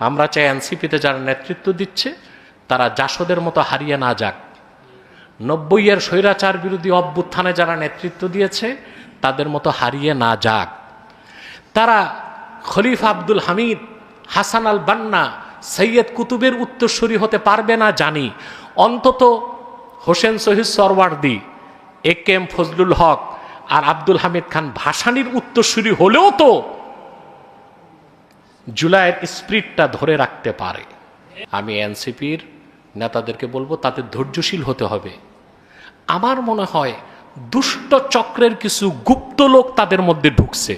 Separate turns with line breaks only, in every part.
আমরা চাই এনসিপিতে যারা নেতৃত্ব দিচ্ছে তারা জাসদের মতো হারিয়ে না যাক। 90-এর স্বৈরাচার বিরোধী অভ্যুত্থানে যারা নেতৃত্ব দিয়েছে তাদের মতো হারিয়ে না যাক। তারা খলিফা আব্দুল হামিদ, হাসান আল বান্না, সৈয়দ কুতুবের উত্তরসূরি হতে পারবে না জানি, অন্তত হোসেন শহীদ সরওয়ার্দী, একেএম ফজলুল হক আর আব্দুল হামিদ খান ভাসানীর উত্তরসূরি হলেও তো জুলাইয়ের স্পিরিটটা ধরে রাখতে পারে। আমি এনসিপির নেতাদেরকে বলবো তাদের ধৈর্যশীল হতে হবে। আমার মনে হয় দুষ্ট চক্রের কিছু গুপ্ত লোক তাদের মধ্যে ঢুকছে,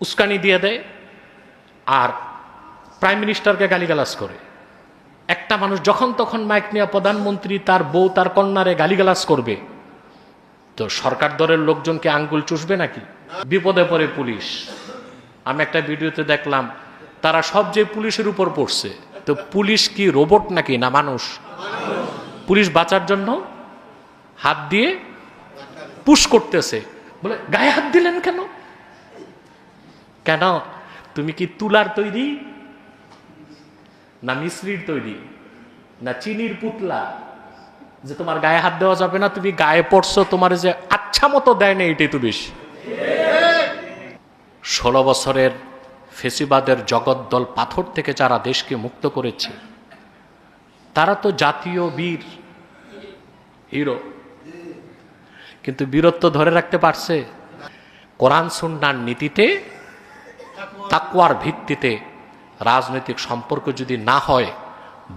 উস্কানি দিয়ে দেয় আর প্রাইম মিনিস্টারকে গালিগালাজ করে। একটা মানুষ যখন তখন মাইক নিয়ে প্রধানমন্ত্রী, তার বউ, তার কন্যারে গালিগালাজ করবে, তো সরকার দলের লোকজনকে আঙ্গুল চুষবে নাকি? বিপদে পড়ে পুলিশ। আমি একটা ভিডিওতে দেখলাম তারা সব যে পুলিশের উপর পড়ছে, তো পুলিশ কি রোবট নাকি, না মানুষ? পুলিশ বাঁচার জন্য হাত দিয়ে পুশ করতেছে, বলে গায়ে হাত দিলেন কেন? কেন তুমি কি তুলার তৈরি, না মিশ্রির তৈরি, না চিনির পুতলা যে তোমার গায়ে হাত দেওয়া যাবে না? তুমি গায়ে পড়ছো, তোমার যে আচ্ছা মতো দেয় না, এটাই তো বেশি। 16 বছরের ফেসিবাদের জগদ্দল পাথর থেকে যারা দেশকে মুক্ত করেছে তারা তো জাতীয় বীর, হিরো। কিন্তু বীরত্ব ধরে রাখতে পারছে? কোরআন সুন্নাহর নীতিতে, তাকওয়ার ভিত্তিতে রাজনৈতিক সম্পর্ক যদি না হয়,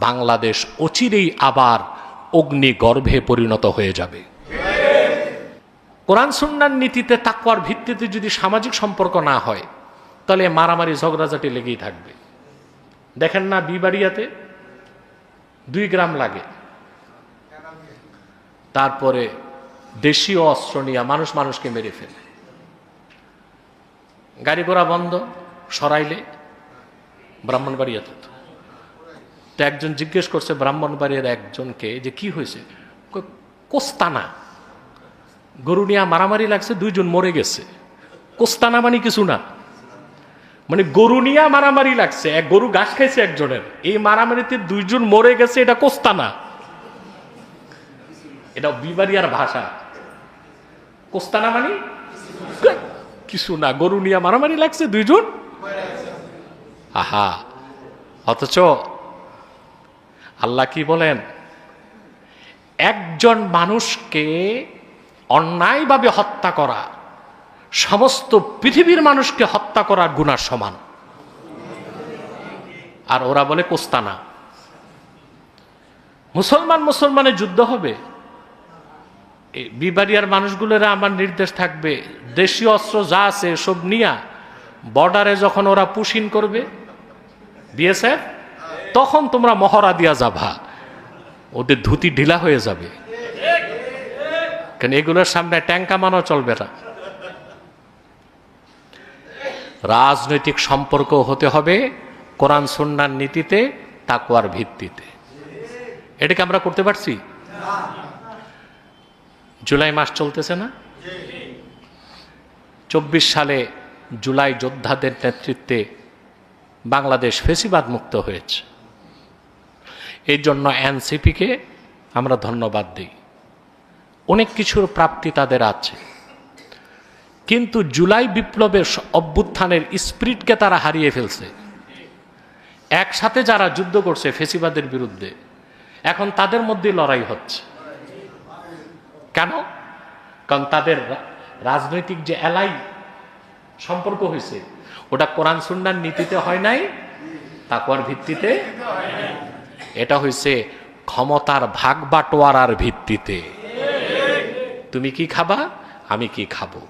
বাংলাদেশ অচিরেই আবার অগ্নিগর্ভে পরিণত হয়ে যাবে। কোরআন সুন্নাহর নীতিতে, তাকওয়ার ভিত্তিতে যদি সামাজিক সম্পর্ক না হয়, তাহলে মারামারি ঝগড়াঝাটি লেগেই থাকবে। দেখেন না বিবাড়িয়াতে 2 গ্রাম লাগে, তারপরে দেশীয় অস্ত্র নিয়ে মানুষ মানুষকে মেরে ফেলে। গাড়ি ঘোড়া বন্ধ, সরাইলে ব্রাহ্মণবাড়িয়াতে তো একজন জিজ্ঞেস করছে ব্রাহ্মণবাড়িয়ার একজনকে যে কি হয়েছে, কোস্তানা, গরু নিয়ে মারামারি লাগছে, 2 জন মরে গেছে। কোস্তানা মানে কিছু না, মানে গরু নিয়ে মারামারি লাগছে, এক গরু ঘাস খাইছে একজনের, এই মারামারিতে 2 জন মরে গেছে, এটা কোস্তানা। এটা বিবাড়িয়ার ভাষা। কোস্তানা মানে কিছু না, গরু নিয়ে মারামারি লাগছে, 2 জন। আহা, অথচ আল্লাহ কি বলেন? একজন মানুষকে অন্যায়ভাবে হত্যা করা সমস্ত পৃথিবীর মানুষকে হত্যা করার গুনার সমান। আর ওরা বলে কোস্তানা। মুসলমানের যুদ্ধ হবে, বিবাড়িয়ার মানুষগুলোর আমার নির্দেশ থাকবে, দেশীয় অস্ত্র যা আছে সব নিয়া বর্ডারে যখন ওরা পুশিন করবে বিএসএফ, তখন তোমরা মহড়া দিয়া যাবা, ওদের ধুতি ঢিলা হয়ে যাবে। কেন এগুলোর সামনে ট্যাঙ্ক কামানো চলবে না। রাজনৈতিক সম্পর্ক হতে হবে কোরআন সুন্নাহর নীতিতে, তাকওয়ার ভিত্তিতে। এটাকে আমরা করতে পারছি? জুলাই মাস চলতেছে না? 24 সালে জুলাই যোদ্ধাদের নেতৃত্বে বাংলাদেশ ফেসিবাদ মুক্ত হয়েছে। এই জন্য এনসিপিকে আমরা ধন্যবাদ দিই। অনেক কিছুর প্রাপ্তি তাদের আছে, কিন্তু জুলাই বিপ্লবের অভ্যুত্থানের স্পিরিটকে তারা হারিয়ে ফেলছে। একসাথে যারা যুদ্ধ করছে ফেসিবাদের বিরুদ্ধে, এখন তাদের মধ্যে লড়াই হচ্ছে। কেন? কারণ তাদের রাজনৈতিক যে এলাই সম্পর্ক হয়েছে, ওটা কোরআন সুন্নাহর নীতিতে হয় নাই, তাকওয়ার ভিত্তিতে। এটা হয়েছে ক্ষমতার ভাগ বাটোয়ারার ভিত্তিতে। তুমি কি খাবা, আমি কি খাবো,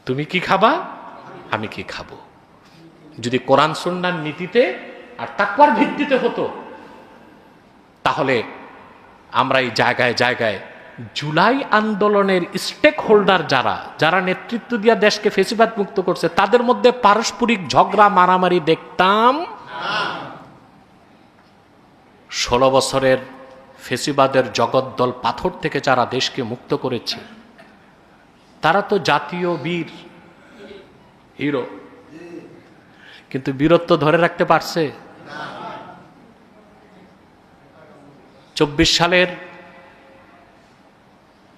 তুমি কি খাবা, আমি কি খাবো। যদি কোরআন সুন্নাহর নীতিতে আর তাকওয়ার ভিত্তিতে হতো, তাহলে আমরা এই জায়গায় জায়গায় জুলাই আন্দোলনের স্টেক হোল্ডার যারা নেতৃত্ব দিয়া দেশকে ফেসিবাদ মুক্ত করছে, তাদের মধ্যে পারস্পরিক ঝগড়া মারামারি দেখতাম। 16 বছরের ফেসিবাদের জগদ্দল পাথর থেকে যারা দেশকে মুক্ত করেছে তারা তো জাতীয় বীর, হিরো। কিন্তু বীরত্ব ধরে রাখতে পারছে? 24 সালের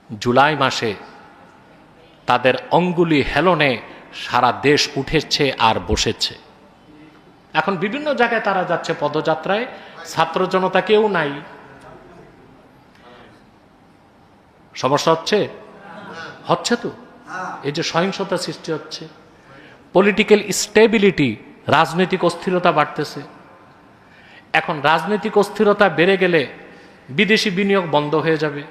জুলাই মাসে তাদের অঙ্গুলি হেলনে সারা দেশ উঠেছে আর বসেছে। এখন বিভিন্ন জায়গায় তারা যাচ্ছে পদযাত্রায়, ছাত্র জনতা কেউ নাই। সমস্যা হচ্ছে তো, এই যে সহিংসতা সৃষ্টি হচ্ছে, পলিটিক্যাল স্টেবিলিটি, রাজনৈতিক অস্থিরতা বাড়তেছে। এখন রাজনৈতিক অস্থিরতা বেড়ে গেলে বিদেশি বিনিয়োগ বন্ধ হয়ে যাবে।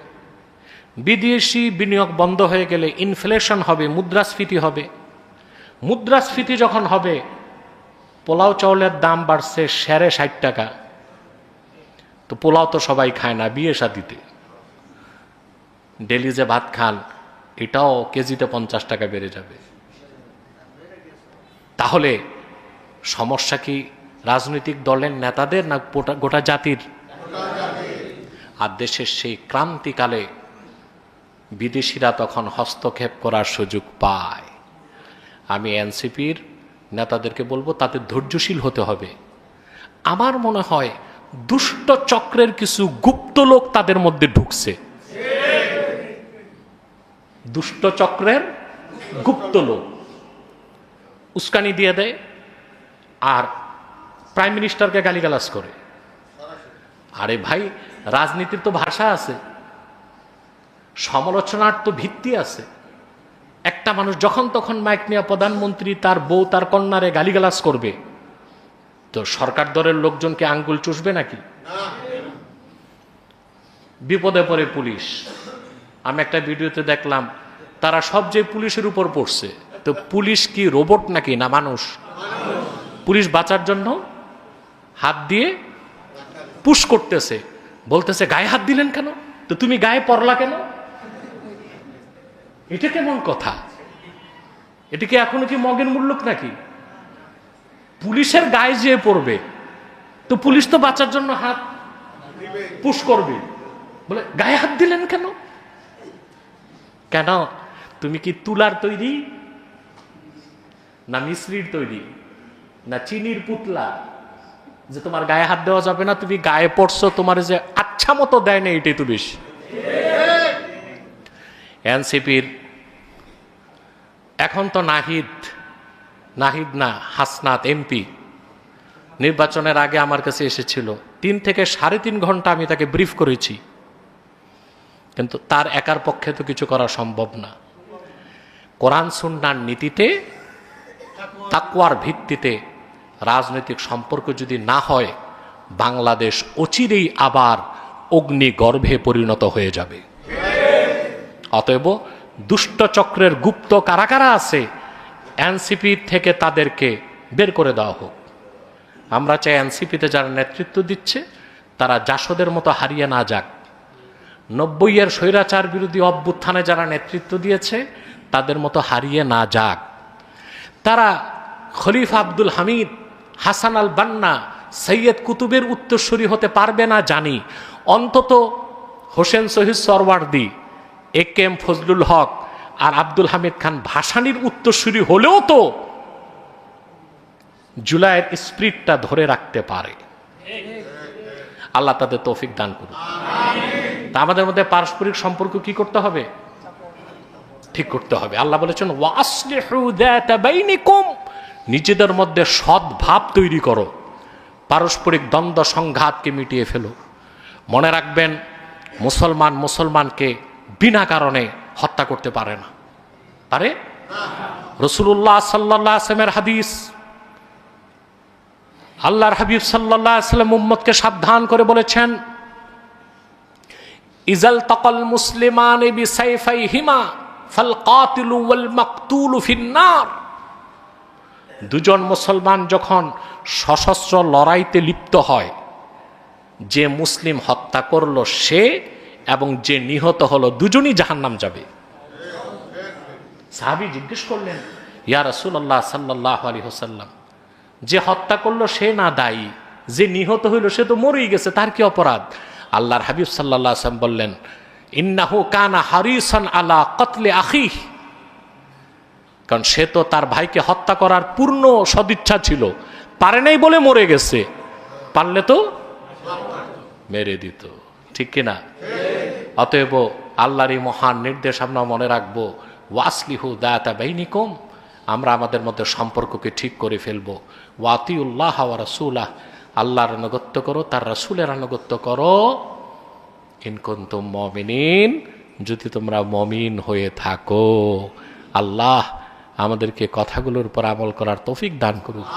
বিদেশি বিনিয়োগ বন্ধ হয়ে গেলে ইনফ্লেশন হবে, মুদ্রাস্ফীতি হবে। মুদ্রাস্ফীতি যখন হবে, পোলাও চাউলের দাম বাড়ছে 60 টাকা, তো পোলাও তো সবাই খায় না, বিয়ে শাদিতে ডেলি যে ভাত খান এটাও কেজিতে 50 টাকা বেড়ে যাবে। তাহলে সমস্যা কি রাজনৈতিক দলের নেতাদের না গোটা জাতির? আর দেশের সেই ক্রান্তিকালে বিদেশিরা তখন হস্তক্ষেপ করার সুযোগ পায়। আমি এনসিপির নেতাদেরকে বলবো তাদের ধৈর্যশীল হতে হবে। আমার মনে হয় দুষ্ট চক্রের কিছু গুপ্ত লোক তাদের মধ্যে ঢুকছে। দুষ্ট চক্রের গুপ্ত লোক উস্কানি দিয়ে দেয় আর প্রাইম মিনিস্টারকে গালিগালাজ করে। আরে ভাই, রাজনীতির তো ভাষা আছে, সমালোচনার তো ভিত্তি আছে। একটা মানুষ যখন তখন মাইক নিয়ে প্রধানমন্ত্রী তার বউ তার কন্যারে গালিগালাজ করবে, তো সরকার দলের লোকজনকে আঙ্গুল চুষবে নাকি? বিপদে পড়ে পুলিশ। আমি একটা ভিডিওতে দেখলাম তারা সব যে পুলিশের উপর পড়ছে, তো পুলিশ কি রোবট নাকি, না মানুষ? পুলিশ বাঁচার জন্য হাত দিয়ে পুশ করতেছে, বলতেছে গায়ে হাত দিলেন কেন, তো তুমি গায়ে পড়লা কেন? এটা কেমন কথা? এটা কি এখনো কি মগের মুল্লুক নাকি? পুলিশের গায়ে যেয়ে পড়বে, তো পুলিশ তো বাঁচার জন্য হাত পুশ করবে, বলে গায়ে হাত দিলেন কেন? কেন তুমি কি তুলার তৈরি, না মিশ্রির তৈরি, না চিনির পুতলা যে তোমার গায়ে হাত দেওয়া যাবে না? তুমি গায়ে পড়ছো, তোমার যে আচ্ছা মতো দেয় না, এটাই তো বেশি। এনসিপির এখন তো নাহিদ না হাসনাত এমপি নির্বাচনের আগে আমার কাছে এসেছিল, 3 থেকে 3.5 ঘন্টা আমি তাকে ব্রিফ করেছি, কিন্তু তার একার পক্ষে তো কিছু করা সম্ভব না। কোরআন সুন্নাহর নীতিতে, তাকওয়ার ভিত্তিতে রাজনৈতিক সম্পর্ক যদি না হয়, বাংলাদেশ অচিরেই আবার অগ্নিগর্ভে পরিণত হয়ে যাবে। অতএব দুষ্ট চক্রের গুপ্ত কারা কারা আছে, এনসিপি থেকে তাদেরকে বের করে দেওয়া হোক। আমরা চাই এনসিপিতে যারা নেতৃত্ব দিচ্ছে তারা জাসদের মতো হারিয়ে না যাক। 90-এর স্বৈরাচার বিরোধী অভ্যুত্থানে যারা নেতৃত্ব দিয়েছে তাদের মতো হারিয়ে না যাক। তারা খলিফা আব্দুল হামিদ, হাসান আল বান্না, সৈয়দ কুতুবের উত্তরসূরি হতে পারবে না জানি, অন্তত হোসেন শহীদ সরওয়ার্দী, একেএম ফজলুল হক আর আব্দুল হামিদ খান ভাসানীর উত্তরসূরি হলেও তো জুলাইয়ের স্পিরিটটা ধরে রাখতে পারে। আল্লাহ তাদের তৌফিক দান করুন। তা আমাদের মধ্যে পারস্পরিক সম্পর্ক কি করতে হবে? ঠিক করতে হবে। আল্লাহ বলেছেন ওয়াসলিহু যাতা বাইনিকুম, নিজেদের মধ্যে সদ্ভাব তৈরি করো, পারস্পরিক দ্বন্দ্ব সংঘাতকে মিটিয়ে ফেলো। মনে রাখবেন, মুসলমান মুসলমানকে বিনা কারণে হত্যা করতে পারে না। পারে? রাসূলুল্লাহ সাল্লাল্লাহু আলাইহি ওয়াসাল্লামের হাদিস, আল্লাহর হাবিব সাল্লাল্লাহু আলাইহি ওয়াসাল্লাম উম্মতকে সাবধান করে বলেছেন, ইজাল তাকাল মুসলিমানি বিসাইফাইহিমা ফাল কাতিলু ওয়াল মাকতুলু ফিন্নার। দুজন মুসলমান যখন সশস্ত্র লড়াইতে লিপ্ত হয়, যে মুসলিম হত্যা করলো সে এবং যে নিহত হলো দুজনই জাহান্নাম যাবে। সাহাবী জিজ্ঞেস করলেন, ইয়া রাসূলুল্লাহ সাল্লাল্লাহু আলাইহি ওয়াসাল্লাম, যে হত্যা করলো সে না দায়ী, যে নিহত হইল সে তো মরেই গেছে, তার কি অপরাধ? আল্লাহর হাবিব সাল্লাল্লাহু আলাইহি ওয়াসাল্লাম বললেন, ইন্নাহু কানা হারিসান আলা কতলে আখিহি, কারণ সে তো তার ভাইকে হত্যা করার পূর্ণ সদিচ্ছা ছিল, পারে নাই বলে মরে গেছে, পারলে তো মেরে দিত, ঠিক কিনা? অতএব আল্লাহর এই মহান নির্দেশ আমরা মনে রাখবো, ওয়াসলিহু দাতা বাইনিকুম, আমরা আমাদের মধ্যে সম্পর্ককে ঠিক করে ফেলবো। ওয়াতিউল্লাহ ওয়া রাসূলাহ, আল্লাহর আনুগত্য করো, তার রাসূলের আনুগত্য করো। ইন কুনতুম মুমিনিন, যদি তোমরা মুমিন হয়ে থাকো। আল্লাহ আমাদেরকে কথাগুলোর উপর আমল করার তৌফিক দান করুক।